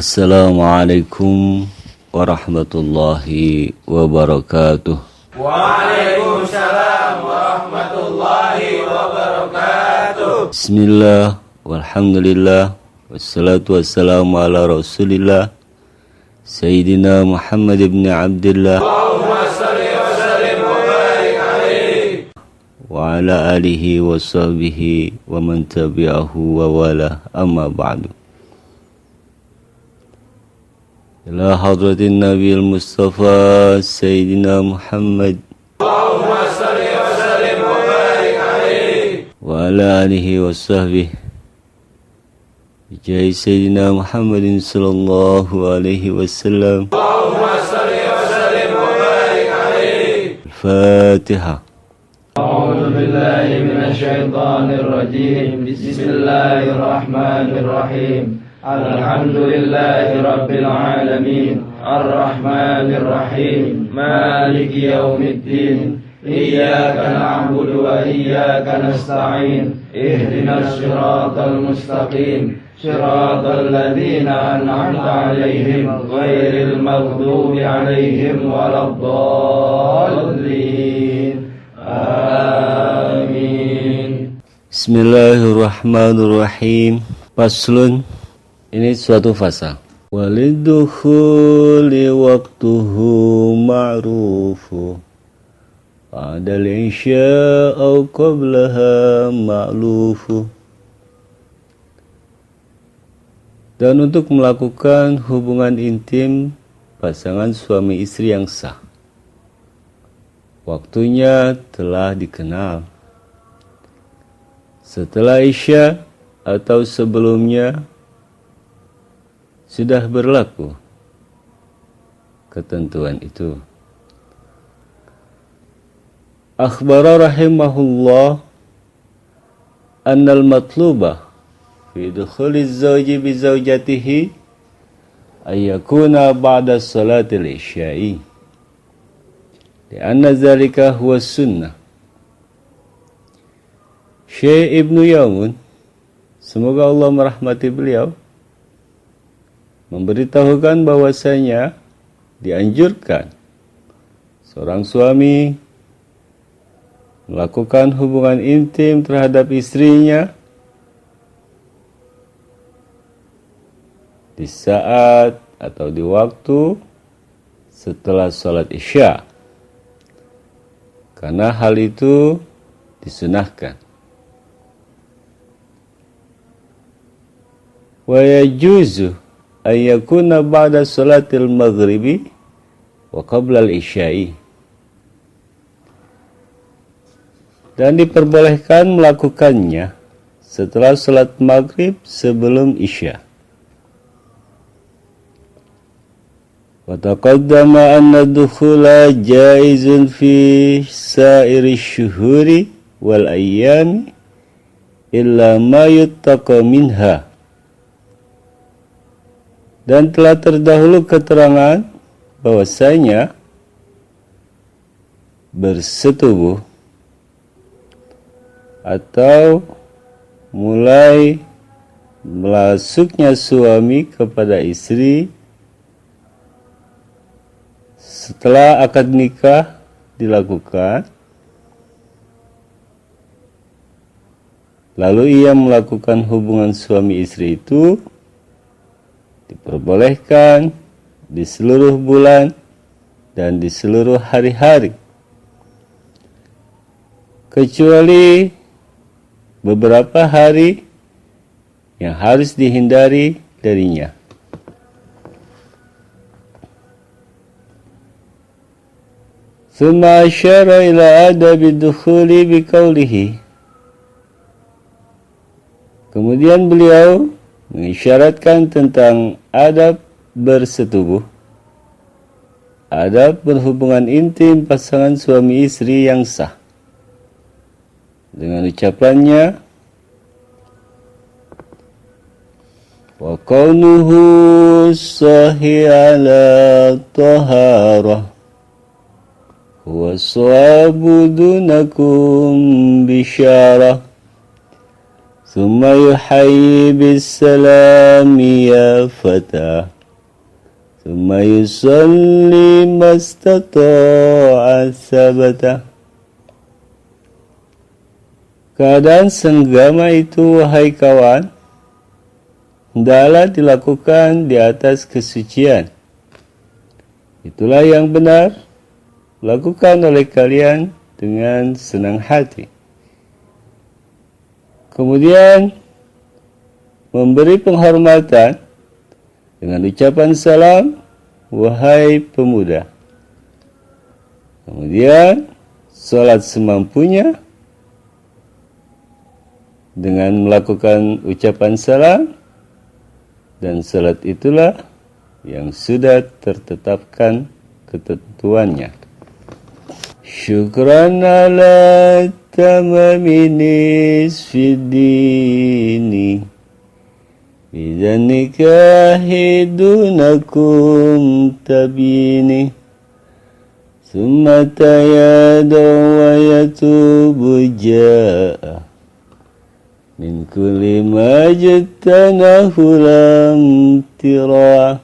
Assalamualaikum warahmatullahi wabarakatuh. Waalaikumsalam warahmatullahi wabarakatuh. Bismillah, walhamdulillah, wassalatu wassalamu ala rasulillah Sayyidina Muhammad ibn Abdullah Allahumma salli wa sallim wa barik alaihi wa ala alihi wa sahbihi wa man tabi'ahu wa wala, amma ba'du. Ila hadratin Nabi al-Mustafa Sayyidina Muhammad Allahumma salli wa sallim wa barik alaihi wa ala alihi wa sahbihi bijai Sayyidina Muhammadin sallallahu alaihi wasallam. Allahumma salli wa sallim wa barik alaihi. Al-Fatiha. A'udzu billahi minasy syaithanir rajim. Bismillahirrahmanirrahim. Alhamdulillahi rabbil alamin. Ar-Rahmanir Rahim. Maliki yaumiddin. Iyyaka na'budu wa iyyaka nasta'in. Ihdinas siratal mustaqim. Siratal ladzina an'amta 'alaihim ghairil maghdubi 'alaihim waladdallin. Amin. Bismillahirrahmanirrahim. Faslun, ini suatu fasa. Walidukhuli waqtuhu ma'rufu ba'dal isya aw qablaha ma'lufu. Dan untuk melakukan hubungan intim pasangan suami istri yang sah, waktunya telah dikenal. Setelah isya atau sebelumnya sudah berlaku ketentuan itu. Akhbara rahimahullah annal matlubah fi dukhuliz zawji bi zawjatihi ayyakuna ba'da salatil isya'i li'anna dhalika huwa sunnah. Syekh Ibnu Yaumun, semoga Allah merahmati beliau, memberitahukan bahwasanya dianjurkan seorang suami melakukan hubungan intim terhadap istrinya di saat atau di waktu setelah sholat isya, karena hal itu disunahkan. Wa yajuzu ayyakuna ba'da salatil maghribi wa qabla al-isya'i. Dan diperbolehkan melakukannya setelah salat maghrib sebelum isya. Wa taqaddama anna dukhula jaizun fi sa'iri syuhuri wal ayyami illa ma yuttaqa minha. Dan telah terdahulu keterangan bahwasanya bersetubuh atau mulai melasuknya suami kepada istri setelah akad nikah dilakukan, lalu ia melakukan hubungan suami istri itu, diperbolehkan di seluruh bulan dan di seluruh hari-hari, kecuali beberapa hari yang harus dihindari darinya. Tsumma asyara ila adabi dukhuli biqaulihi. Kemudian beliau mengisyaratkan tentang adab bersetubuh, adab berhubungan intim pasangan suami istri yang sah, dengan ucapannya wa kaunuhu sahi ala taharah huwa sawabu dunakum bisyarah thumma yuhayyi bisalami ya fatah thumma yusalli mastata'a sabata. Keadaan senggama itu, wahai kawan, hendaklah dilakukan di atas kesucian. Itulah yang benar, lakukan oleh kalian dengan senang hati. Kemudian memberi penghormatan dengan ucapan salam, wahai pemuda. Kemudian salat semampunya dengan melakukan ucapan salam, dan salat itulah yang sudah tertetapkan ketentuannya. Syukran ala tamami nisfi dini bidan nikahi dunakum tabini summa tayadu wa yatubu ja'a min kulli majtanahu lam tira.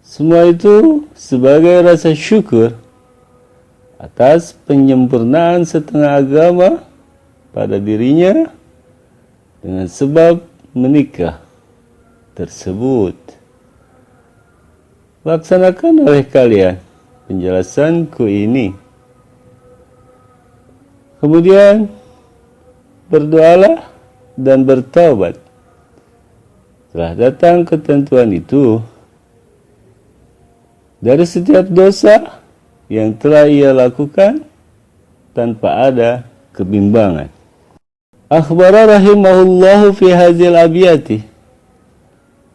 Semua itu sebagai rasa syukur atas penyempurnaan setengah agama pada dirinya dengan sebab menikah tersebut. Laksanakan oleh kalian penjelasanku ini. Kemudian berdoalah dan bertaubat. Telah datang ketentuan itu dari setiap dosa yang telah ia lakukan tanpa ada kebimbangan. Akhbara rahimahullahu fi hadhil abiyati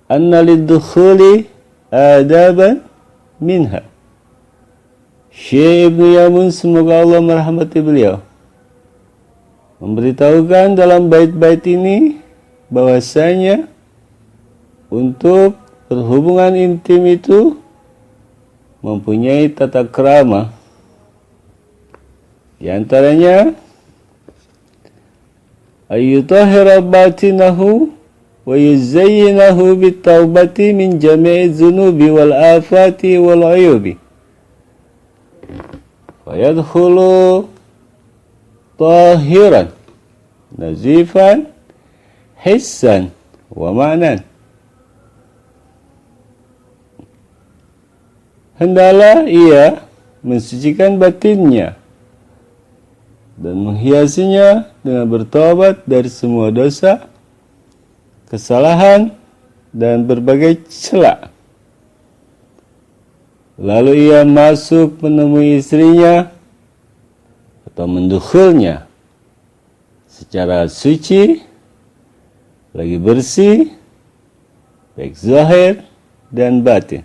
anna lid-dukhuli adaban minha. Syekh Ibnu Yamun, semoga Allah merahmati beliau, memberitahukan dalam bait-bait ini bahwasanya untuk berhubungan intim itu mempunyai tata krama. Di antaranya ayyutahhira batinahu wa yuzayyinahu bitaubati min jami'i dzunubi wal afati wal uyubi wa yadkhulu tahiran nazifan hissan wa ma'nan. Hendaklah ia mensucikan batinnya dan menghiasinya dengan bertobat dari semua dosa, kesalahan, dan berbagai cela. Lalu ia masuk menemui istrinya atau mendukhulnya secara suci, lagi bersih, baik zahir dan batin.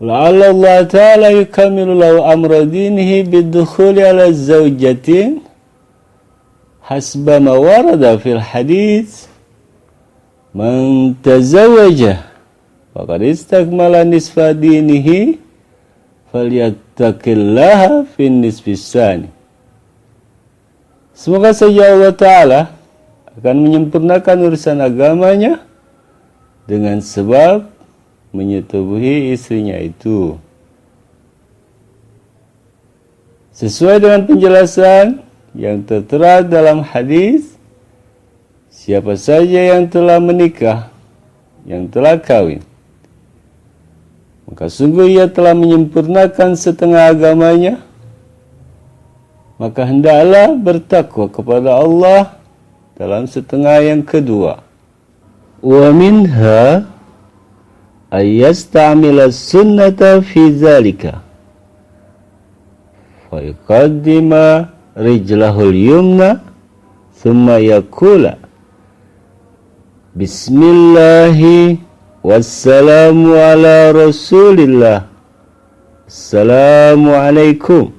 La'alla Allah Ta'ala yukamilu lahu amra dinihi bidukhuli ala zawjatin hasba ma warada fil hadith man tazawwaja faqad istakmala nisfa dinihi falyattaqillaha fin nisfis sani. Semoga saja Allah Ta'ala akan menyempurnakan urusan agamanya dengan sebab menyetubuhi istrinya itu. Sesuai dengan penjelasan yang tertera dalam hadis, siapa saja yang telah menikah, yang telah kawin, maka sungguh ia telah menyempurnakan setengah agamanya, maka hendaklah bertakwa kepada Allah dalam setengah yang kedua. Wa minha ayyastamila sunnata fi zalika fa yuqaddima rijlahul yumna thumma yaqula bismillahi wassalamu ala rasulillah assalamu alaikum.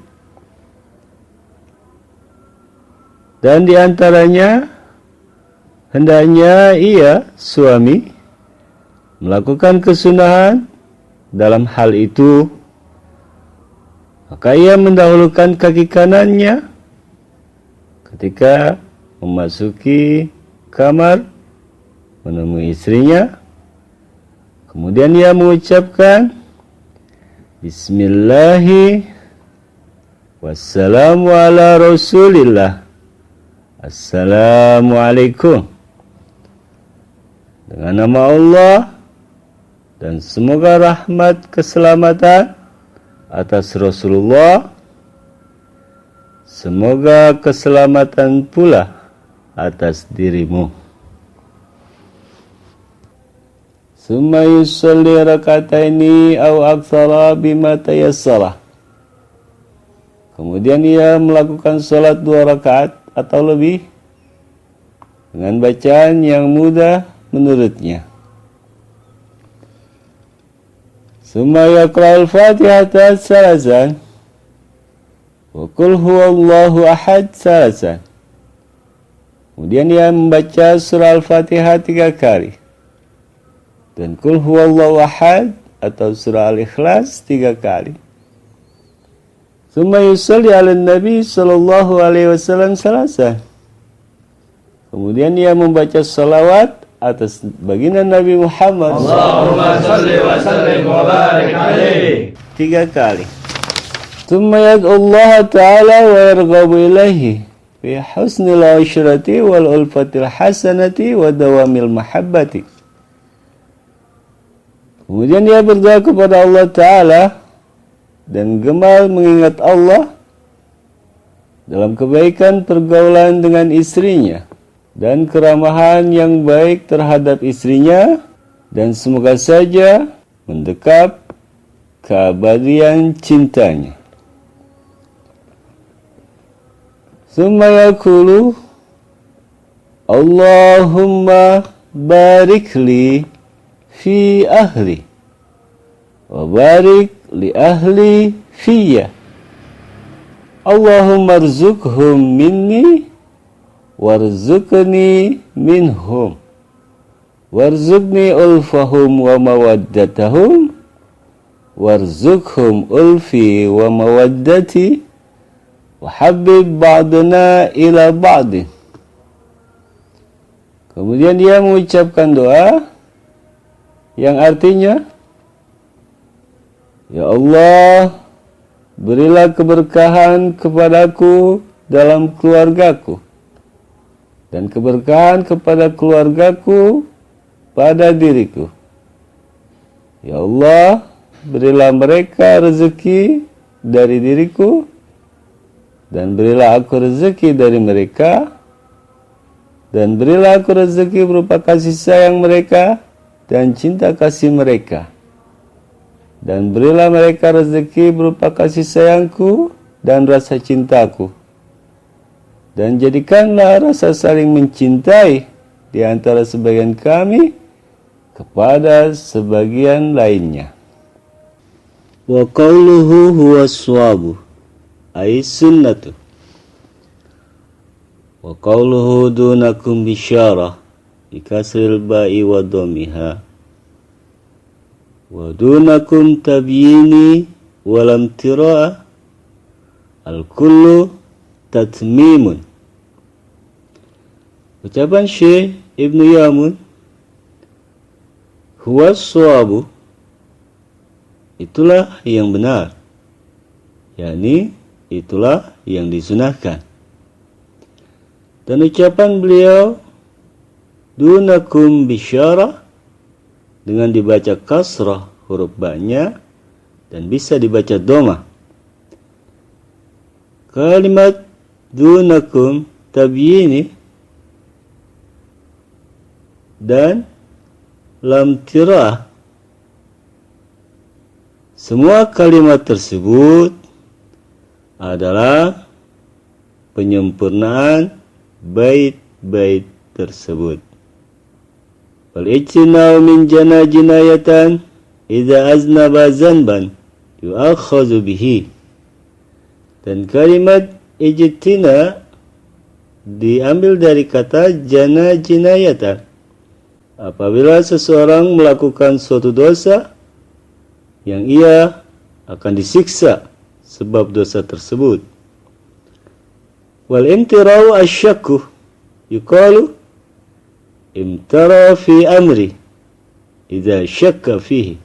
Dan diantaranya hendaknya ia suami melakukan kesunahan dalam hal itu, maka ia mendahulukan kaki kanannya ketika memasuki kamar menemui istrinya. Kemudian ia mengucapkan Bismillahi wassalamu ala rasulillah. Assalamualaikum. Dengan nama Allah, dan semoga rahmat keselamatan atas Rasulullah, semoga keselamatan pula atas dirimu. Summa yusalli rakataini aw aktsara bima tayassara. Kemudian ia melakukan salat 2 rakaat atau lebih dengan bacaan yang mudah menurutnya. Summa yaqra'ul Fatihata salasan wa qul huwallahu ahad salasan. Kemudian ia membaca surah Al-Fatihah 3 kali. Dan qul huwallahu ahad atau surah Al-Ikhlas 3 kali. Summa yusalli 'alan Nabi sallallahu alaihi wasallam salasan. Kemudian ia membaca salawat atas baginda Nabi Muhammad Allahumma salli wa sallim wa barik alaihi 3 kali. Tsumma yad'u Allah ta'ala wa yarghabu ilaihi fi husnil 'ishrati wal ulfatil hasanati wa dawamil mahabbati. Kemudian dia berdoa kepada Allah Ta'ala dan gemar mengingat Allah dalam kebaikan pergaulan dengan istrinya dan keramahan yang baik terhadap istrinya, dan semoga saja mendekap keabadian cintanya. Summa yaqulu Allahumma barik li fi ahli wa barik li ahli fiyya. Allahumma rzuqhum minni warzuqni minhum warzuqni ulfahum wa mawaddatahum warzuqhum ulfi wa mawaddati wa habib ba'dana ila ba'din. Kemudian dia mengucapkan doa yang artinya, Ya Allah, berilah keberkahan kepadaku dalam keluargaku, dan keberkahan kepada keluargaku pada diriku. Ya Allah, berilah mereka rezeki dari diriku, dan berilah aku rezeki dari mereka, dan berilah aku rezeki berupa kasih sayang mereka dan cinta kasih mereka, dan berilah mereka rezeki berupa kasih sayangku dan rasa cintaku, dan jadikanlah rasa saling mencintai di antara sebagian kami kepada sebagian lainnya. Wa qawluhu huwa swabu ay sunnatu. Wa qawluhu dunakum bisyarah bikasril ba'i wa dhammiha. Wa dunakum tabyini walam tira'a al-kullu tatmimun. Ucapan Syekh Ibnu Yamun, huwa swabu, itulah yang benar, yakni itulah yang disunahkan. Dan ucapan beliau dunakum bisyarah dengan dibaca kasrah huruf ba-nya dan bisa dibaca dhamma. Kalimat dunakum tabyini dan lam tirah, semua kalimat tersebut adalah penyempurnaan bait-bait tersebut. Wal ijtina'u min jinayatan idza aznaba zanban yu'akhadhu bihi. Dan kalimat ijtina diambil dari kata jana jinayatan. Apabila seseorang melakukan suatu dosa yang ia akan disiksa sebab dosa tersebut. Wal imtirau asyakku yuqalu imtara fi amri idza syakka fihi.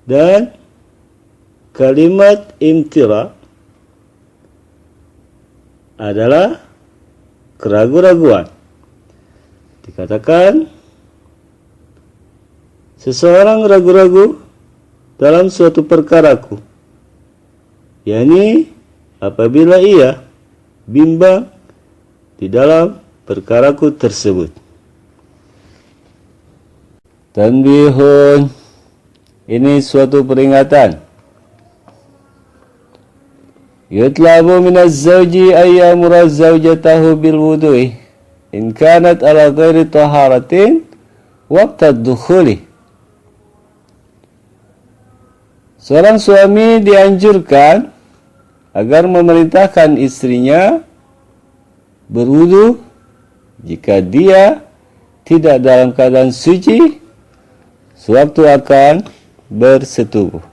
Dan kalimat imtira adalah keraguan-raguan. Dikatakan seseorang ragu-ragu dalam suatu perkaraku, yakni apabila ia bimbang di dalam perkaraku tersebut. Tanbihun, ini suatu peringatan. Yutlabu minaz zawji ayyamura zawjatahu bil wudu'i in kanat ala ghairi taharatin waqta dukhuli. Seorang suami dianjurkan agar memerintahkan istrinya berwudu jika dia tidak dalam keadaan suci sewaktu akan bersetubuh.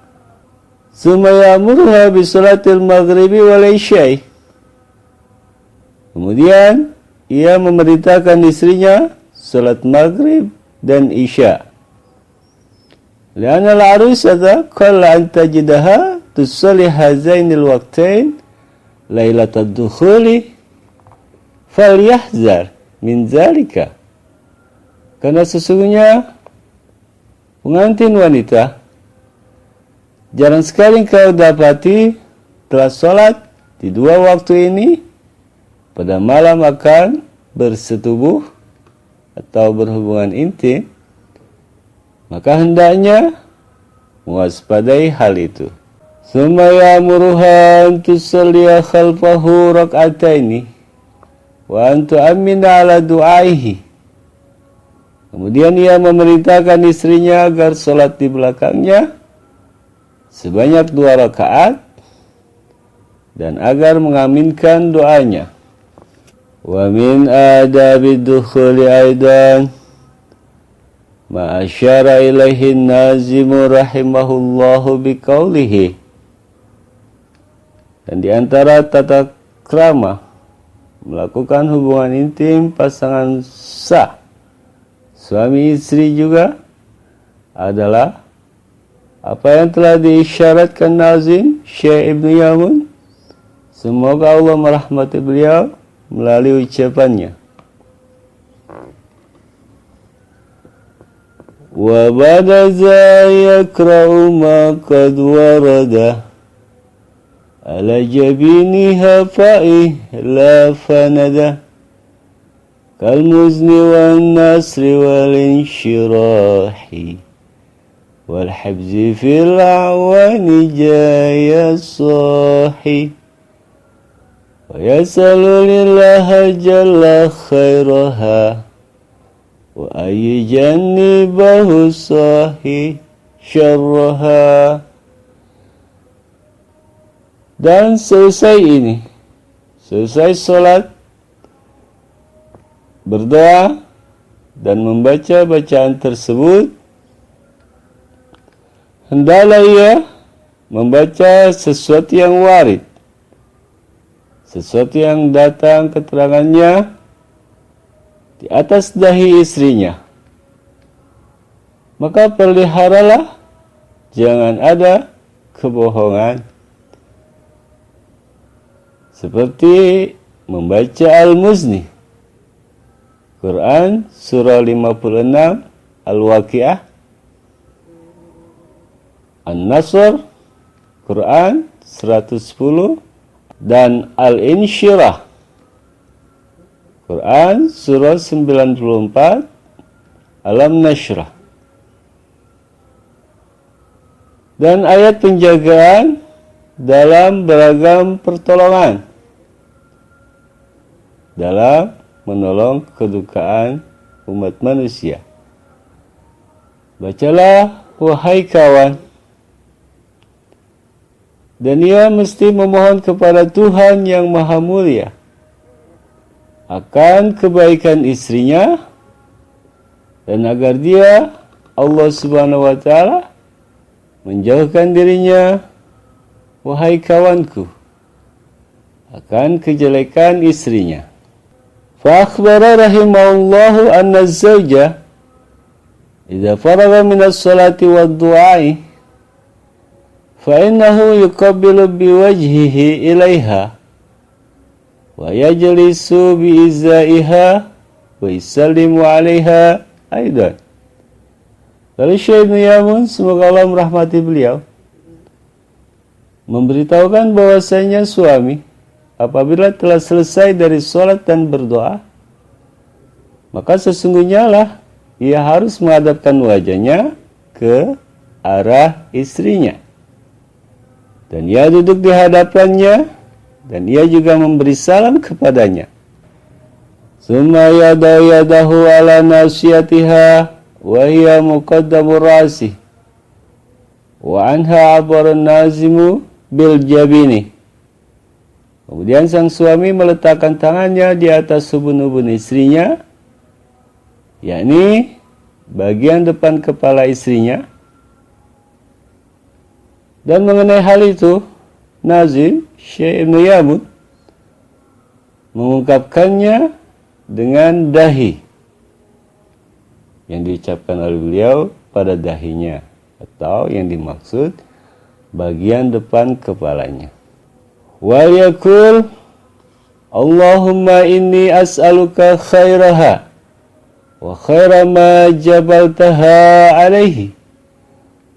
Summa ya'muruha bi salatil maghribi wal isya'i. Kemudian ia memerintahkan istrinya salat maghrib dan isya. Lianna al-arusata qalla an tajidaha tusalli hazainil waqtain lailatul dukhuli falyahzar min zalika. Karena sesungguhnya pengantin wanita jarang sekali kau dapati telah sholat di dua waktu ini pada malam akan bersetubuh atau berhubungan intim, maka hendaknya mewaspadai hal itu. Summa ya'muruha an tusalliya khalfahu rak'ataini wa an tu'ammina ala du'aihi. Kemudian ia memerintahkan istrinya agar sholat di belakangnya sebanyak 2 rakaat dan agar mengaminkan doanya. Wa min adabi dukhuli aidan ma asyara ilaihi nazimu rahimahullahu biqaulihi. Dan di antara tata krama melakukan hubungan intim pasangan sah suami istri juga adalah apa yang telah diisyaratkan Nazim Syekh Ibnu Yamun, semoga Allah merahmati beliau melalui ucapannya. Wa ba'da za yakra'u ma qad warada ala jabiniha fa'i la fanada kal muzni wan nasri wal inshirahi wal habzi fil a'wani jaya sahi wa yasalu lillaha jalla khairaha wa ayyijannibahu sahi syarraha. Dan selesai ini, selesai sholat, berdoa dan membaca bacaan tersebut, hendaklah ia membaca sesuatu yang warid, sesuatu yang datang keterangannya di atas dahi istrinya. Maka peliharalah, jangan ada kebohongan. Seperti membaca Al-Muzni, Quran surah 56, Al-Waqi'ah, An-Nasr, Quran 110, dan Al-Insyirah, Quran surah 94, Alam Nashrah. Dan ayat penjagaan dalam beragam pertolongan dalam menolong kedukaan umat manusia. Bacalah, wahai kawan, dan ia mesti memohon kepada Tuhan yang Maha Mulia akan kebaikan istrinya dan agar dia, Allah Subhanahu wa Ta'ala, menjauhkan dirinya, wahai kawanku, akan kejelekan istrinya. Fa akhbara rahimahullahu anna az-zawja idza faragha min as-salati wad-du'a'i fa innahu yuqabbilu biwajhihi ilaiha wa yajlisu bi izaiha wa yusallimu 'alaiha aidan. Lalu Syekh Ibnu Yamun, semoga Allah merahmati beliau, memberitahukan bahwasanya suami apabila telah selesai dari sholat dan berdoa, maka sesungguhnya lah ia harus menghadapkan wajahnya ke arah istrinya, dan ia duduk di hadapannya, dan ia juga memberi salam kepadanya. Summa yada'u yadahu ala nasiyatiha wa hiya muqaddamur rasi wa anha abarun nazimu bil jabini. Kemudian sang suami meletakkan tangannya di atas ubun-ubun istrinya, yakni bagian depan kepala istrinya. Dan mengenai hal itu, Nazim Syekh Ibnu Yamun mengungkapkannya dengan dahi yang diucapkan oleh beliau pada dahinya, atau yang dimaksud bagian depan kepalanya. Wa yaqul Allahumma inni as'aluka khairaha wa khaira ma jabaltaha alaihi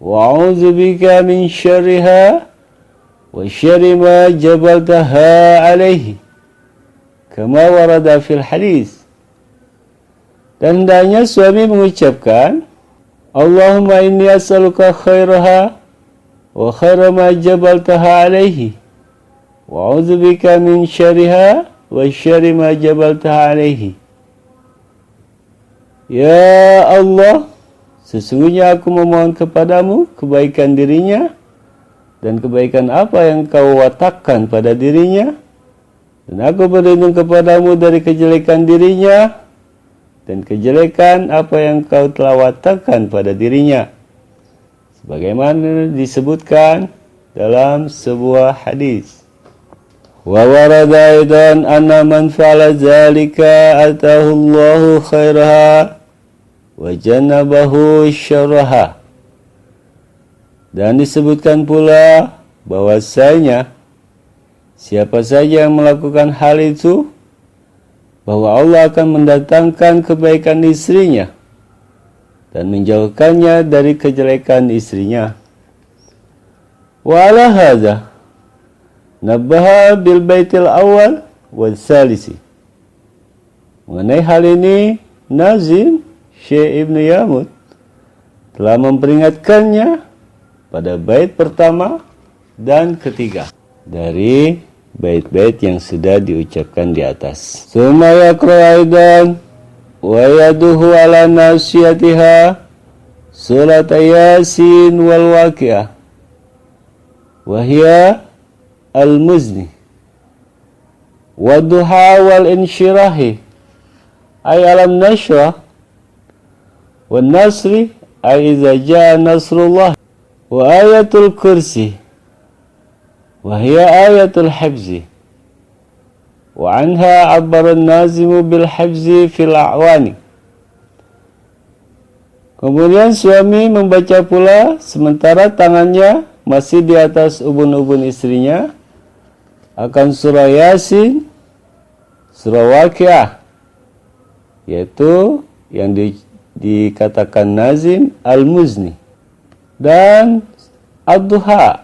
wa a'udzu bika min syarriha wa syarri ma jabaltaha alaihi kama warada fil hadis. Dan hendaknya suami mengucapkan Allahumma inni as'aluka khairaha wa khaira ma jabaltaha alaihi wa a'udzubika min syarriha wa syarri ma jabaltaha alaihi. Ya Allah, sesungguhnya aku memohon kepadamu kebaikan dirinya dan kebaikan apa yang kau watakkan pada dirinya, dan aku berlindung kepadamu dari kejelekan dirinya dan kejelekan apa yang kau telah watakkan pada dirinya, sebagaimana disebutkan dalam sebuah hadis. Wa warada aidan anna man fa'ala dzalika atahu Allahu khairaha wa jannabahu syarraha. Dan disebutkan pula bahwasanya siapa saja yang melakukan hal itu, bahwa Allah akan mendatangkan kebaikan istrinya dan menjauhkannya dari kejelekan istrinya. Wa ala hadza nabbaha bil baitil awal wal salisi. Mengenai hal ini, Nazim Syekh Ibnu Yamun telah memperingatkannya pada bait pertama dan ketiga dari bait-bait yang sudah diucapkan di atas. Summa yaqra aidan wa yaduhu ala nasiyatiha surat Yasin wal Waqiah wa hiya al-muzni wa duha wal insyirahi ay alam nashrah wan nasri ay iza jaa nasrullah wa ayatul kursi wa hiya ayatul hifzi wa anha abbara an-nazimu bil hifzi fil a'wani. Kemudian suami membaca pula sementara tangannya masih di atas ubun-ubun istrinya akan surah Yasin, surah Waqiah, yaitu yang dikatakan Nazim Al-Muzni, dan Ad-Duha.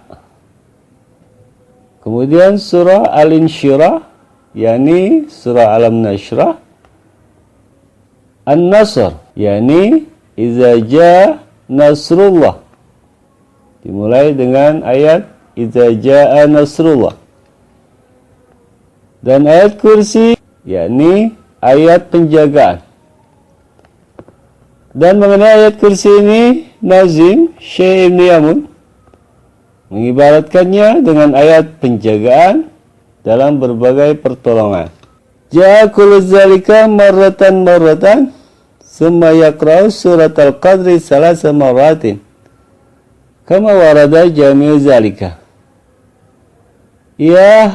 Kemudian surah Al-Insyirah, yakni surah Alam Nashrah, An-Nasr, yakni Iza Jaa Nasrullah, dimulai dengan ayat Iza Jaa Nasrullah. Dan ayat kursi, yakni ayat penjagaan. Dan mengenai ayat kursi ini, Nazim Syekh Ibnu Yamun mengibaratkannya dengan ayat penjagaan dalam berbagai pertolongan. Ja'a kullu zalika marratan summa yaqra'u surat al-qadri salasa marratin kama warada jami'u zalika. Ia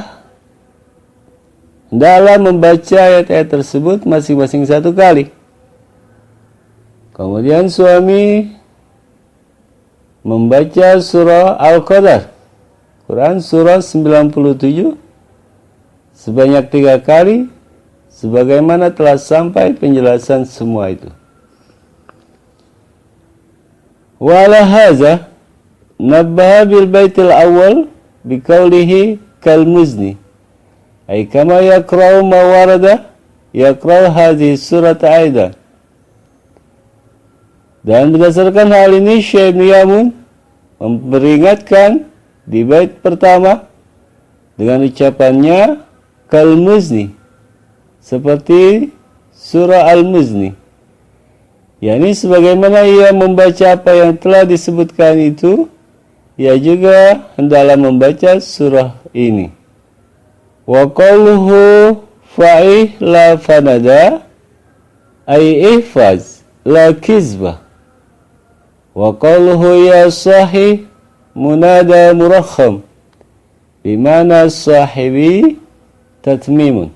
hendaklah membaca ayat-ayat tersebut masing-masing 1 kali. Kemudian suami membaca surah Al-Qadar, Quran surah 97 sebanyak 3 kali, sebagaimana telah sampai penjelasan semua itu. Wa ala hadza nabbaha bil baitil awal biqaulihi kal muzni, ay kama yaqra'u ma warada yaqra'u hadhihi surat aidan. Dan berdasarkan hal ini Syekh Ibnu Yamun memperingatkan di bait pertama dengan ucapannya kal muzni, seperti surah Al-Muzni, yakni sebagaimana ia membaca apa yang telah disebutkan itu, ia juga hendaklah membaca surah ini. Wa qauluhu fa'ih la fanada, ay ihfaz la kizbah. Wa qauluhu ya sahih munada murakham, bimana sahibi tatmimun.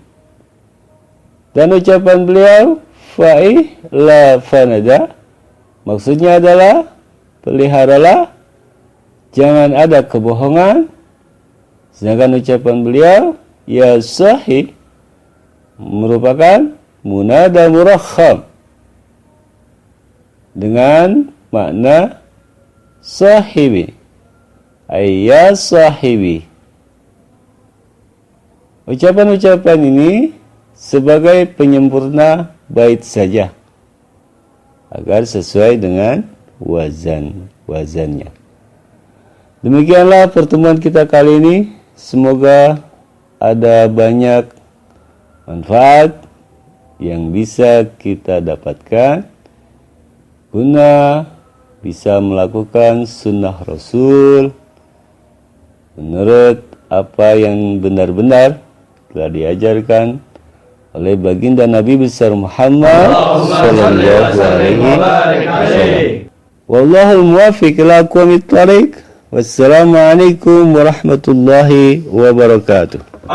Dan ucapan beliau fa'ih la fanada, maksudnya adalah peliharalah, jangan ada kebohongan. Sedangkan ucapan beliau ya sahih merupakan munada murakham dengan makna sahibi, ay ya sahibi. Ucapan-ucapan ini sebagai penyempurna bait saja, agar sesuai dengan wazannya. Demikianlah pertemuan kita kali ini. Semoga ada banyak manfaat yang bisa kita dapatkan guna bisa melakukan sunnah Rasul menurut apa yang benar-benar telah diajarkan oleh baginda Nabi besar Muhammad sallallahu alaihi wasallam. Wallahul muwaffiq ila aqwamit thariq. Wassalamualaikum warahmatullahi wabarakatuh.